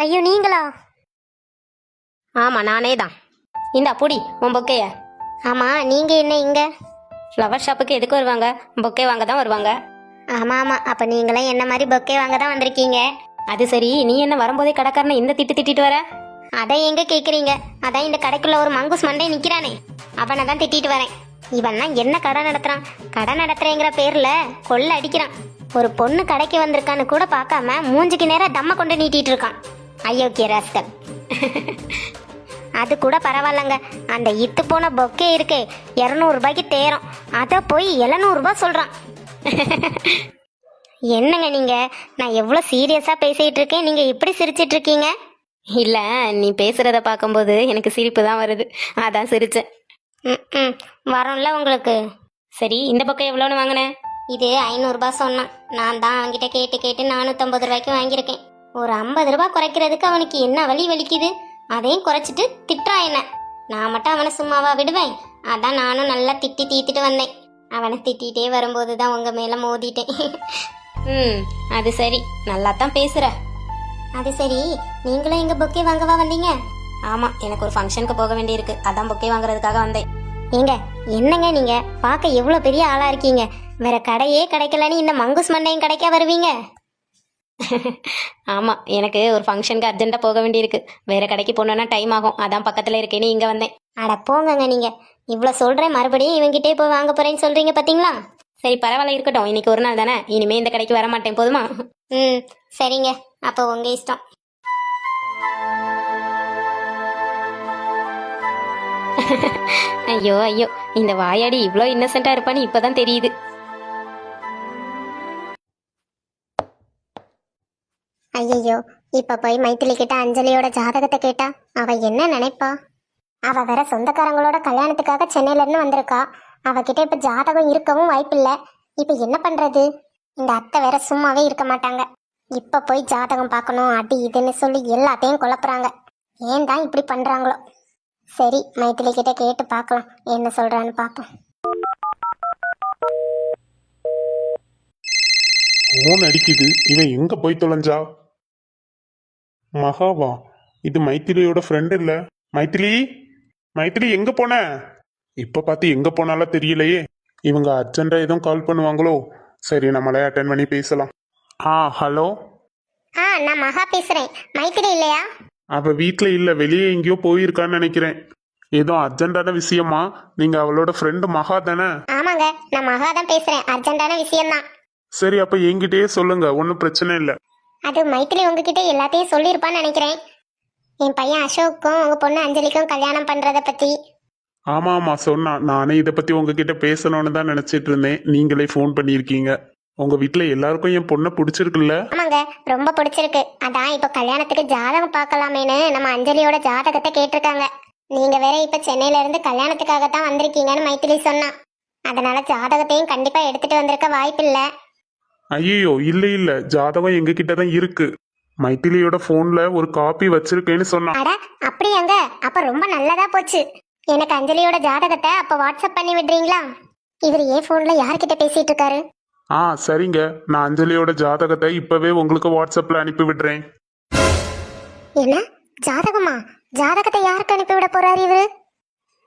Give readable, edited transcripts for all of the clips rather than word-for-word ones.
ஐயோ நீங்களா? ஆமாம் நானே தான். இந்தா புடி உன் பொக்கைய. ஆமாம் நீங்கள் என்ன இங்கே? ஃப்ளவர் ஷாப்புக்கு எதுக்கு வருவாங்க? பொக்கே வாங்க தான் வருவாங்க. ஆமாம் ஆமாம், அப்போ நீங்களும் என்ன மாதிரி பொக்கே வாங்க தான் வந்திருக்கீங்க. அது சரி, நீ என்ன வரும்போதே கடைக்காரனை இந்த திட்டிட்டு வர? அதை எங்கே கேட்குறீங்க? அதான் இந்த கடைக்குள்ள ஒரு மங்குஸ் மண்டை நிற்கிறானே, அவனை தான் திட்டிட்டு வரேன். இவன்லாம் என்ன கடை நடத்துறான்? கடை நடத்துறேங்கிற பேர்ல கொள்ள அடிக்கிறான். ஒரு பொண்ணு கடைக்கு வந்திருக்கான்னு கூட பார்க்காம மூஞ்சிக்கு நேரம் தம்ம கொண்டு நீட்டிட்டு இருக்கான். அயோக்கிய ராஸ்கல். அது கூட பரவாயில்லங்க, அந்த இத்து போன பொக்கே இருக்கே 200 ரூபாய்க்கு தேரும், அதை போய் 700 ரூபாய் சொல்றான். என்னங்க நீங்க? நான் எவ்வளோ சீரியஸா பேசிட்டு இருக்கேன், நீங்க இப்படி சிரிச்சிட்டு இருக்கீங்க? இல்ல, நீ பேசுறத பார்க்கும்போது எனக்கு சிரிப்பு தான் வருது, அதான் சிரிச்சேன். வரும்ல உங்களுக்கு. சரி, இந்த பக்கம் எவ்வளோன்னு வாங்கினேன்? இது 500 ரூபாய் சொன்னான். நான் தான் அவன்கிட்ட கேட்டு 450 ரூபாய்க்கு வாங்கியிருக்கேன். ஒரு 50 ரூபாய் குறைக்கிறதுக்கு அவனுக்கு என்ன வலிக்குது? அதையும் குறைச்சிட்டு திட்டுறான் என்ன. நான் மட்டும் அவனை சும்மாவா விடுவேன்? அதான் நானும் நல்லா திட்டி தீத்துட்டு வந்தேன். அவனை திட்டிகிட்டே வரும்போது தான் உங்க மேல மோதிட்டேன். அது சரி, நல்லா தான் பேசுற. அது சரி, நீங்களும் எங்க பொக்கே வாங்கவா வந்தீங்க? ஆமா, எனக்கு ஒரு ஃபங்க்ஷனுக்கு போக வேண்டியிருக்கு, அதான் பொக்கே வாங்குறதுக்காக வந்தேன். ஏங்க என்னங்க நீங்க பார்க்க எவ்வளவு பெரிய ஆளா இருக்கீங்க, வேற கடையே கிடைக்கலன்னு இந்த மங்குஸ் மண்டையும் கடைக்கா வருவீங்க? ஆமா, எனக்கு ஒரு ஃபங்க்ஷனுக்கு அர்ஜென்ட்டா போக வேண்டியிருக்கு, வேற கடைக்கு போனோன்னா டைம் ஆகும், அதான் பக்கத்துல இருக்கேன்னு இங்க வந்தேன். அட போங்கங்க, நீங்க இவ்வளவு சொல்றேன், மறுபடியும் இவங்கிட்டே போய் வாங்க போறேன்னு சொல்றீங்க பாத்தீங்களா? சரி பரவாயில்ல, இருக்கட்டும், இன்னைக்கு ஒரு நாள் தானே, இனிமே இந்த கடைக்கு வர மாட்டேன், போதுமா? சரிங்க, அப்போ உங்க இஷ்டம். ஐயோ ஐயோ, இந்த வாயாடி இவ்வளோ இன்னசென்ட்டா இருப்பான்னு இப்பதான் தெரியுது. ஐயோ, இப்ப போய் மைத்திலி கிட்ட அஞ்சலியோட ஜாதகத்தை கேட்டா அவ என்ன நினைப்பா? அவ வேற சொந்தக்காரங்களோட கல்யாணத்துக்காக சென்னையில இருந்து வந்திருக்கா. அவகிட்ட இப்ப ஜாதகம் இருக்கவும் வாய்ப்பில்ல. இப்ப என்ன பண்றது? இந்த அத்தை வேற சும்மாவே இருக்க மாட்டாங்க. இப்ப போய் ஜாதகம் பார்க்கணும் அடி இதுன்னு சொல்லி எல்லாத்தையும் குழப்புறாங்க. ஏன் தான் இப்படி பண்றாங்களோ? சரி, மைத்திலி கிட்ட கேட்டு பார்க்கலாம், என்ன சொல்றான்னு பார்ப்போம். ஃபோன் அடிக்குது, இவன் எங்க போய் தொலைஞ்சா? மகாவா? இது மைத்திலியோட ஃப்ரெண்ட் இல்ல? மைத்திலி, மைத்திலி எங்க போன? இப்ப பார்த்து எங்க போனாலும் தெரியலையே. இவங்க அர்ஜென்டா எதுவும் கால் பண்ணுவாங்களோ? சரி, நம்மளே அட்டன் பண்ணி பேசலாம். ஹலோ. நான் மகா பேசுறேன். மைத்திலி இல்லையா? அவ வீட்ல இல்ல, வெளியே எங்கேயோ போயிருக்கான்னு நினைக்கிறேன். ஏதோ அர்ஜென்டான விஷயமா? நீங்க அவளோட ஃப்ரெண்டு மகா தானே? ஆமாங்க, நான் மகா தான் பேசுறேன். அர்ஜென்டான விஷயம் தான். சரி, அப்ப என்கிட்டயே சொல்லுங்க, ஒன்றும் பிரச்சனை இல்லை. அது மைத்திலி உங்ககிட்ட எல்லாத்தையும் சொல்லியிருப்பான்னு நினைக்கிறேன். என் பையன் அசோக்கும் உங்க பொண்ணு அஞ்சலிக்கும் கல்யாணம் பண்றத பத்தி. ஆமா சொன்னா. நானே இதை பத்தி உங்ககிட்ட பேசணும்னு தான் நினைச்சிட்டு இருந்தேன். நீங்களே ஃபோன் பண்ணியிருக்கீங்க. உங்க வீட்டுல எல்லாருக்கும் என் பொண்ணை பிடிச்சிருக்குல்ல? ஆமாங்க, ரொம்ப பிடிச்சிருக்கு. அதான் இப்ப கல்யாணத்துக்கு ஜாதகம் பார்க்கலாமேன்னு நம்ம அஞ்சலியோட ஜாதகத்தை கேட்டிருக்காங்க. நீங்க வேற இப்ப சென்னையில இருந்து கல்யாணத்துக்காக தான் வந்திருக்கீங்கன்னு மைத்திலி சொன்னா. அதனால ஜாதகத்தையும் கண்டிப்பா எடுத்துட்டு வந்திருக்க வாய்ப்பில்ல. ஐயோ, இல்ல ஜாதகம் எங்க கிட்ட தான் இருக்கு. மைத்திலியோட போன்ல ஒரு காப்பி வச்சிருக்கேன்னு சொன்னா. அட அப்படியாங்க, அப்ப ரொம்ப நல்லதா போச்சு. எனக்கு அஞ்சலியோட ஜாதகத்தை அப்ப வாட்ஸ்அப் பண்ணி விடுறீங்களா? இவர் ஏன் போன்ல யார்கிட்ட பேசிட்டு இருக்காரு? சரிங்க, நான் அஞ்சலியோட ஜாதகத்தை இப்பவே உங்களுக்கு வாட்ஸ்அப்ல அனுப்பி விடுறேன். என்ன ஜாதகமா? ஜாதகத்தை யாருக்கு அனுப்பி விட போறாரு இவரு?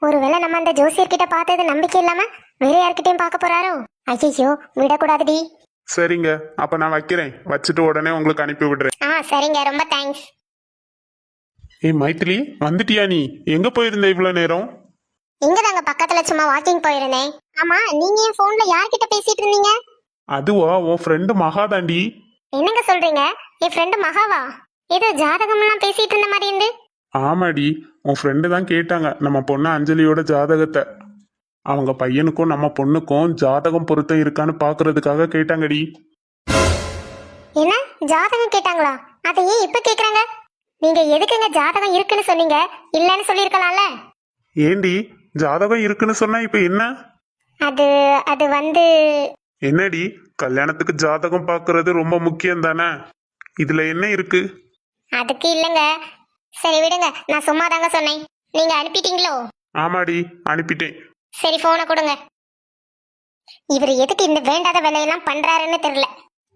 ஒருவேளை நம்ம அந்த ஜோசியர்கிட்ட பார்த்தது நம்பிக்கை இல்லாம வேற யார்கிட்டயும் பார்க்க போறாரோ? ஐயோ, விடக்கூடாதுடி. சரிங்க, அப்ப நான் வைக்கிறேன். வச்சுட்டு உடனே உங்களுக்கு அனுப்பி விடுறேன். சரிங்க, ரொம்ப தேங்க்ஸ். மைத்திலி, வந்துட்டியா? நீ எங்க போயிருந்த இவ்வளவு நேரம்? இங்கதாங்க பக்கத்துல சும்மா வாக்கிங் போயிருந்தேன். ஆமா, நீங்க என் போன்ல யார்கிட்ட பேசிட்டு இருந்தீங்க? அதுவா, உன் ஃப்ரெண்டு மகா தாண்டி. என்னங்க சொல்றீங்க? என் ஃப்ரெண்டு மகாவா? ஏதோ ஜாதகம் எல்லாம் பேசிட்டு இருந்த மாதிரி இருந்து. ஆமாடி, உன் ஃப்ரெண்டு தான் கேட்டாங்க நம்ம பொண்ணு அஞ்சலியோட ஜாதகத்தை. அவங்க பையனுக்கும் நம்ம பொண்ணுக்கும் ஜாதகம் பொருத்தம் இருக்கான்னு பாக்குறதுக்காக கேட்டாங்கடி. என்ன ஜாதகம் கேட்டாங்களா? அதை ஏன் இப்ப கேக்குறாங்க? நீங்க எதுக்குங்க ஜாதகம் இருக்குன்னு சொன்னீங்க? இல்லன்னு சொல்லிருக்கலாம்ல. ஏண்டி, ஜாதகம் இருக்குன்னு சொன்னா இப்ப என்ன? அது அது வந்து என்னடி, கல்யாணத்துக்கு ஜாதகம் பாக்குறது ரொம்ப முக்கியம் தானே? இதுல என்ன இருக்கு? அதுக்கு இல்லங்க. சரி விடுங்க, நான் சும்மா தாங்க சொன்னேன். நீங்க அனுப்பிட்டீங்களோ? ஆமாடி, அனுப்பிட்டேன். சரி, போனை கொடுங்க. இவர் எதுக்கு இந்த வேண்டாத வேலையெல்லாம் பண்றாருன்னு தெரியல.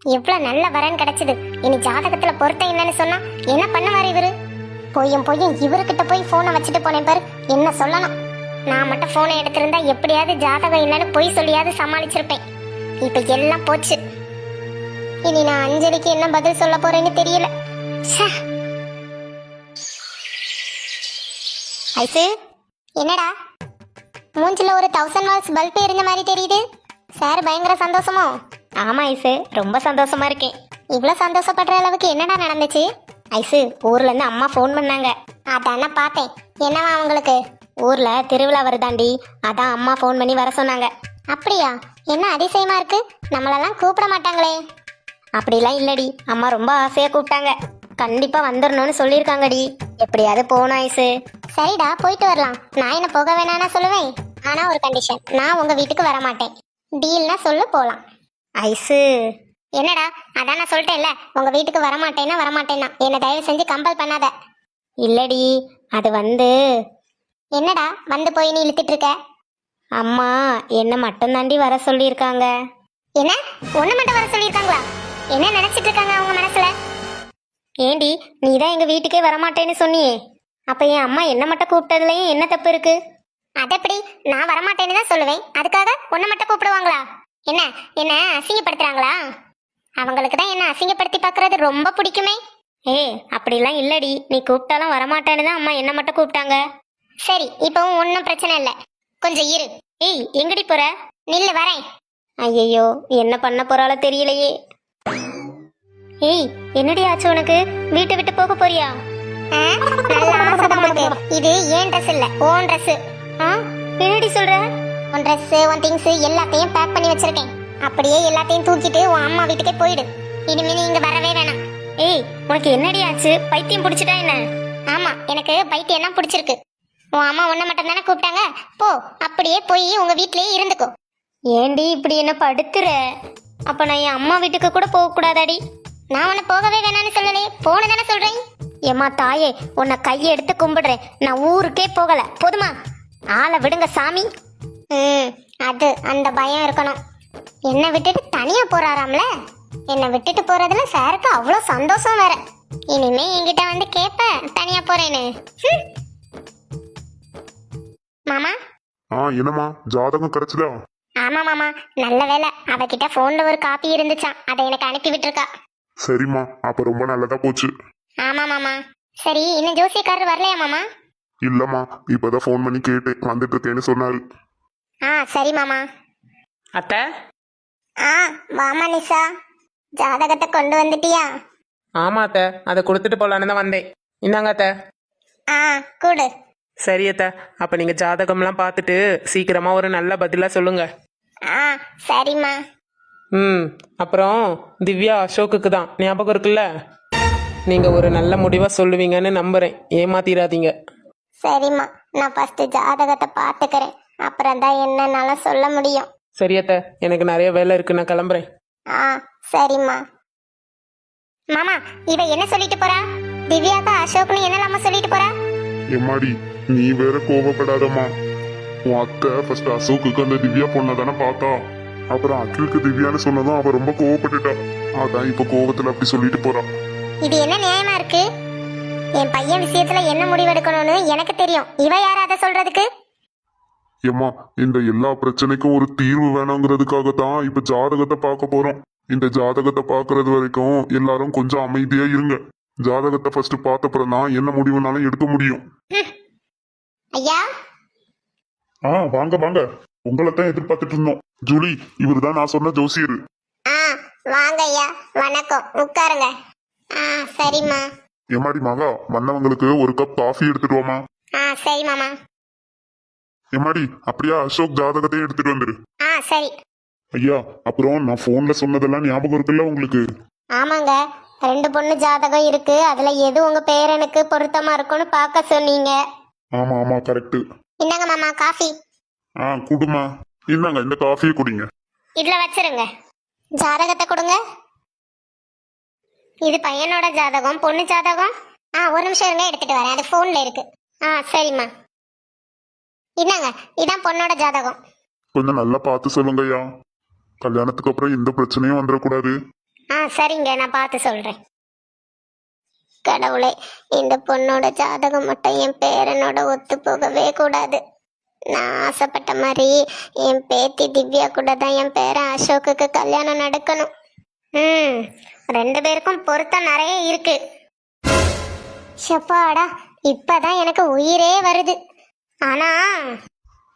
எவ்வளவு நல்ல வரன் கிடைச்சது. இனி ஜாதகத்துல பொருத்தம் என்னன்னு சொன்னா என்ன பண்ணுவாரு இவரு? போயும் இவர்கிட்ட போய் போனை வச்சுட்டு போனேன் பாரு, என்ன சொல்லணும். நான் மட்டும் போனை எடுத்திருந்தா எப்படியாவது ஜாதகம் என்னன்னு பொய் சொல்லியாவது சமாளிச்சிருப்பேன். இப்ப எல்லாம் போச்சு. இனி நான் அஞ்சலிக்கு என்ன பதில் சொல்ல போறேன்னு தெரியல. ச்சே. ஐசு, என்னடா மூஞ்சில ஒரு 1000 வாட்ஸ் பல்ப் எரிஞ்ச மாதிரி தெரியுது. சார் பயங்கர சந்தோஷமோ? ஆமா ஐசு, ரொம்ப சந்தோஷமா இருக்கேன். இவ்வளவு சந்தோஷப்படுற அளவுக்கு என்னடா நடந்துச்சு? ஐசு, ஊர்ல இருந்து அம்மா ஃபோன் பண்ணாங்க. அதான் பார்த்தேன். என்னவா அவங்களுக்கு? ஊர்ல திருவிழா வருதாண்டி, அதான் அம்மா ஃபோன் பண்ணி வர சொன்னாங்க. அப்படியா? என்ன அதிசயமா இருக்கு, நம்மளெல்லாம் கூப்பிட மாட்டாங்களே. அப்படிலாம் இல்லடி, அம்மா ரொம்ப ஆசையா கூப்பிட்டாங்க. கண்டிப்பா வந்துடணும்னு சொல்லியிருக்காங்கடி. எப்படியாவது போகணும் ஐசு. சரிடா, போயிட்டு வரலாம். நான் என்ன போக வேணாம்னா சொல்லுவேன். ஆனா ஒரு கண்டிஷன், நான் உங்க வீட்டுக்கு வர மாட்டேன். டீல்னா சொல்லு, போலாம். ஐசு, என்னடா? அதான் நான் சொல்லிட்டேன்ல, உங்க வீட்டுக்கு வரமாட்டேன்னா வரமாட்டேன்னா. என்ன தயவு செஞ்சு கம்பல் பண்ணாத. இல்லடி, அது என்னடா வந்து போய் நீ இழுத்துட்டு இருக்க? அம்மா என்ன மட்டும் தாண்டி வர சொல்லியிருக்காங்க. என்ன, ஒண்ணு மட்டும் வர சொல்லியிருக்காங்களா? என்ன நினைச்சிட்டு இருக்காங்க அவங்க மனசுல? ஏண்டி, நீ தான் எங்க வீட்டுக்கே வரமாட்டேன்னு சொன்னியே, அப்ப என் அம்மா என்ன மட்டும் கூப்பிட்டதுலயும் என்ன தப்பு இருக்கு? அதெப்படி, நான் வரமாட்டேன்னு தான் சொல்லுவேன், அதுக்காக உன்னை மட்டும் கூப்பிடுவாங்களா? என்ன என்ன அசிங்கப்படுத்துறாங்களா? அவங்களுக்கு தான் என்ன அசிங்கப்படுத்தி பார்க்கறது ரொம்ப பிடிக்குமே. அப்படிலாம் இல்லடி, நீ கூப்பிட்டாலும் வரமாட்டேன்னு தான் அம்மா என்ன மட்டும் கூப்பிட்டாங்க. சரி, இப்பவும் ஒன்றும் பிரச்சனை இல்லை, கொஞ்சம் இரு. எங்கடி போற? நில்லு, வரேன். ஐயோ, என்ன பண்ண போறாளோ தெரியலையே. என்னடி ஆச்சு உனக்கு? வீட்டை விட்டு போக போறியா? நல்ல ஆசைதான் உனக்கு. இது ஏன் ட்ரெஸ் இல்ல, ஓன் ட்ரெஸ். என்னடி சொல்ற? உன் ட்ரெஸ், உன் திங்ஸ் எல்லாத்தையும் பேக் பண்ணி வச்சிருக்கேன். அப்படியே எல்லாத்தையும் தூக்கிட்டு உன் அம்மா வீட்டுக்கே போயிடு. இனிமே நீ இங்க வரவே வேணாம். உனக்கு என்னடி ஆச்சு? பைத்தியம் பிடிச்சிட்டா என்ன? ஆமா, எனக்கு பைத்தியம் தான் பிடிச்சிருக்கு. உன் அம்மா உன்னை மட்டும் தானே கூப்பிட்டாங்க, போ அப்படியே போய் உங்க வீட்லயே இருந்துக்கோ. ஏண்டி இப்படி என்ன படுத்துற? அப்ப நான் என் அம்மா வீட்டுக்கு கூட போக கூடாதாடி? நான் உன்னை போகவே வேணான்னு சொல்லலே, போன தானே சொல்றேன். ஏம்மா தாயே, உன்னை கையை எடுத்து கும்பிடுறேன். நான் ஊருக்கே போகல, போதுமா? ஆளை விடுங்க சாமி. அது அந்த பயம் இருக்கணும். என்னை விட்டுட்டு தனியா போறாராம்ல. என்னை விட்டுட்டு போறதுல சாருக்கு அவ்வளோ சந்தோஷம் வேற. இனிமே என்கிட்ட வந்து கேப்ப தனியா போறேன்னு. மாமா. என்னம்மா, ஜாதகம் கிடைச்சதா? ஆமா மாமா, நல்ல வேலை. அவகிட்ட போன்ல ஒரு காப்பி இருந்துச்சான், அதை எனக்கு அனுப்பி விட்டுருக்கா. சரிம்மா, அப்ப ரொம்ப நல்லதா போச்சு. ஆமா மாமா. சரி, இன்னும் ஜோசியக்காரர் வரலையா மாமா? இல்லம்மா, இப்பதான் ஃபோன் பண்ணி கேட்டேன், வந்துட்டு இருக்கேன்னு சொன்னாரு. சரி மாமா. அத்தை. வாமா நிஷா, ஜாதகத்தை கொண்டு வந்துட்டியா? ஆமா அத்தை, அதை கொடுத்துட்டு போலான்னு தான் வந்தேன். இந்தாங்க அத்தை. கூடு. சரி அத்தை, அப்ப நீங்க ஜாதகம்லாம் பார்த்துட்டு சீக்கிரமா ஒரு நல்ல பதிலா சொல்லுங்க. சரிம்மா. அப்புறம் திவ்யா அசோக்குக்கு தான் ஞாபகம் இருக்குல்ல, நீங்க ஒரு நல்ல முடிவா சொல்லுவீங்கன்னு நம்புறேன், ஏமாத்திராதீங்க. சரிம்மா, நான் ஃபர்ஸ்ட் ஜாதகத்தை பார்த்துக்கிறேன், அப்புறம் தான் என்னன்னால சொல்ல முடியும். சரி அத்தை, எனக்கு நிறைய வேலை இருக்கு, நான் கிளம்புறேன். சரிம்மா. மாமா, இவ என்ன சொல்லிட்டு போறா? திவ்யாக்கா அசோக்னு என்னலாமா சொல்லிட்டு போறா? எம்மாடி, நீ வேற கோவப்படாதம்மா. உன் அத்தை ஃபர்ஸ்ட் அசோக்குக்கு அந்த திவ்யா பொண்ணை தானே பார்த்தா, அப்புறம் அகிலுக்கு திவ்யான்னு சொன்னதும் அவ ரொம்ப கோவப்பட்டுட்டா. அதான் இப்ப கோவத்துல அப்படி சொல்லிட்டு போறா. இது என்ன நியாயமா இருக்கு? என் பையன் விஷயத்துல என்ன முடிவெடுக்கணும்னு எனக்கு தெரியும், இவ யார அதை சொல்றதுக்கு? ஏம்மா, இந்த எல்லா பிரச்சனைக்கும் ஒரு தீர்வு வேணுங்கிறதுக்காக தான் இப்ப ஜாதகத்தை பார்க்க போறோம். இந்த ஜாதகத்தை பார்க்கறது வரைக்கும் எல்லாரும் கொஞ்சம் அமைதியா இருங்க. ஜாதகத்தை ஃபர்ஸ்ட் பார்த்தப்புறம் தான் என்ன முடிவுனாலும் எடுக்க முடியும். ஐயா. வாங்க வாங்க, உங்களை தான் எதிர்பார்த்துட்டு இருந்தோம். ஜூலி, இவரு தான் நான் சொன்ன ஜோசியர். வாங்க ஐயா, வணக்கம், உட்காருங்க. சரிம்மா. எம்மாடி மகா, வந்தவங்களுக்கு ஒரு கப் காஃபி எடுத்துட்டு வாமா. சரி மாமா. எம்மாடி, அப்படியா அசோக் ஜாதகத்தையும் எடுத்துட்டு வந்துரு. சரி. ஐயா, அப்புறம் நான் போன்ல சொன்னதெல்லாம் ஞாபகம் இருக்குல்ல உங்களுக்கு? ஆமாங்க, 2 பொண்ணு ஜாதகம் இருக்கு, அதுல எது உங்க பேரனுக்கு பொருத்தமா இருக்கும்னு பார்க்க சொன்னீங்க. ஆமா ஆமா, கரெக்ட். இந்தாங்க மாமா காஃபி. குடுமா, இந்தாங்க இந்த காஃபியை குடிங்க. இதுல வச்சிருங்க. ஜாதகத்தை கொடுங்க. இது பையனோட ஜாதகம், பொண்ணு ஜாதகம். ஒரு நிமிஷம் இருங்க, எடுத்துட்டு வரேன், அது போன்ல இருக்கு. சரிம்மா. இந்தாங்க, இதான் பொண்ணோட ஜாதகம். கொஞ்சம் நல்லா பார்த்து சொல்லுங்க ஐயா, கல்யாணத்துக்கு அப்புறம் எந்த பிரச்சனையும் வந்துடக்கூடாது. சரிங்க, நான் பார்த்து சொல்றேன். கடவுளே, இந்த பொண்ணோட ஜாதகம் மட்டும் என் பேரனோட ஒத்து போகவே கூடாது. நான் ஆசைப்பட்ட மாதிரி என் பேத்தி திவ்யா கூட தான் என் பேரன் அசோக்குக்கு கல்யாணம் நடக்கணும். ரெண்டு பேருக்கும் பொருத்தம் நிறைய இருக்கு. ஷப்பாடா, இப்பதான் எனக்கு உயிரே வருது. ஆனா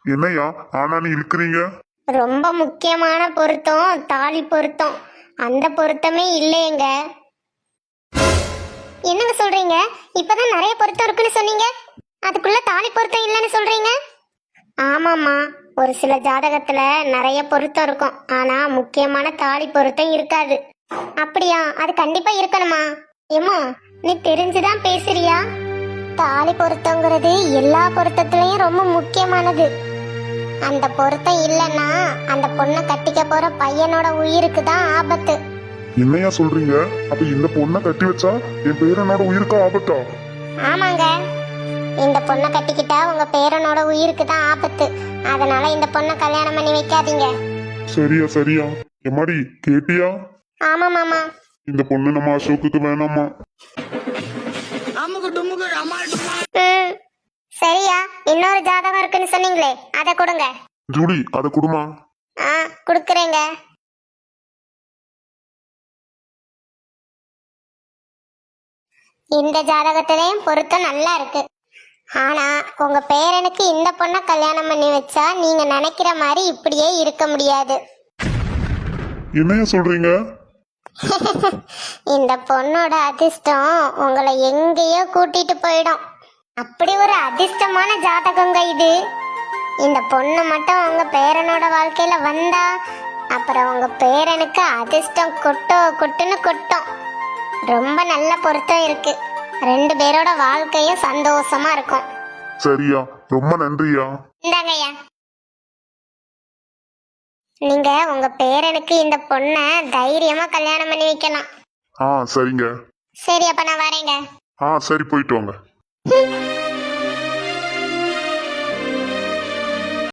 என்னையா ஆனான்னு இழுக்கிறீங்க? ரொம்ப முக்கியமான பொருத்தம் தாலி பொருத்தம். அந்த பொருத்தமே இல்லையேங்க. என்னங்க சொல்றீங்க? இப்பதான் நிறைய பொருத்தம் இருக்குன்னு சொன்னீங்க, அதுக்குள்ள தாலி பொருத்தம் இல்லைன்னு சொல்றீங்க? ஆமாம்மா, ஒரு சில ஜாதகத்துல நிறைய பொருத்தம் இருக்கும், ஆனா முக்கியமான தாலி பொருத்தம் இருக்காது. அப்படியா? அது கண்டிப்பா இருக்கணுமா? ஏமா, நீ தெரிஞ்சுதான் பேசுறியா? தாலி பொருத்தங்கிறது எல்லா பொருத்தத்திலயும் ரொம்ப முக்கியமானது. அந்த பொருத்தம் இல்லைன்னா அந்த பொண்ணை கட்டிக்க போற பையனோட உயிருக்கு தான் ஆபத்து. என்னையா சொல்றீங்க? அப்ப இந்த பொண்ணை கட்டி வச்சா என் பேரனோட உயிருக்கு ஆபத்தா? ஆமாங்க, இந்த பொண்ணை கட்டிக்கிட்டா உங்க பேரனோட உயிருக்கு தான் ஆபத்து. அதனால இந்த பொண்ணை கல்யாணம் பண்ணி வைக்காதீங்க. சரியா சரியா. எம்மாடி கேட்டியா? ஆமா மாமா. இந்த பொண்ணு நம்ம அசோக்குக்கு வேணாமா. சரியா, இன்னொரு ஜாதகம் இருக்குன்னு சொன்னீங்களே, அதை கொடுங்க. ஜூலி, அதை கொடுமா. கொடுக்குறேங்க. இந்த ஜாதகத்திலையும் பொருத்தம் நல்லா இருக்கு. ஆனா உங்க பேரனுக்கு இந்த பொண்ணை கல்யாணம் பண்ணி வச்சா நீங்க நினைக்கிற மாதிரி இப்படியே இருக்க முடியாது. என்னையா சொல்றீங்க? இந்த பொண்ணோட அதிர்ஷ்டம் உங்களை எங்கேயோ கூட்டிட்டு போயிடும். அப்படி ஒரு அதிர்ஷ்டமான ஜாதகங்க இது. இந்த பொண்ணு மட்டும் உங்க பேரனோட வாழ்க்கையில வந்தா அப்புறம் உங்க பேரனுக்கு அதிர்ஷ்டம் கொட்டுன்னு கொட்டும். ரொம்ப நல்ல பொருத்தம் இருக்கு. ரெண்டு பேரோட வாழ்க்கையும் சந்தோஷமா இருக்கும். சரியா, ரொம்ப நன்றியா. இந்தாங்கய்யா, நீங்க உங்க பேரனுக்கு இந்த பொண்ணை தைரியமா கல்யாணம் பண்ணி வைக்கலாம். சரிங்க. சரி, அப்ப நான் வரேங்க. சரி, போயிட்டு வாங்க.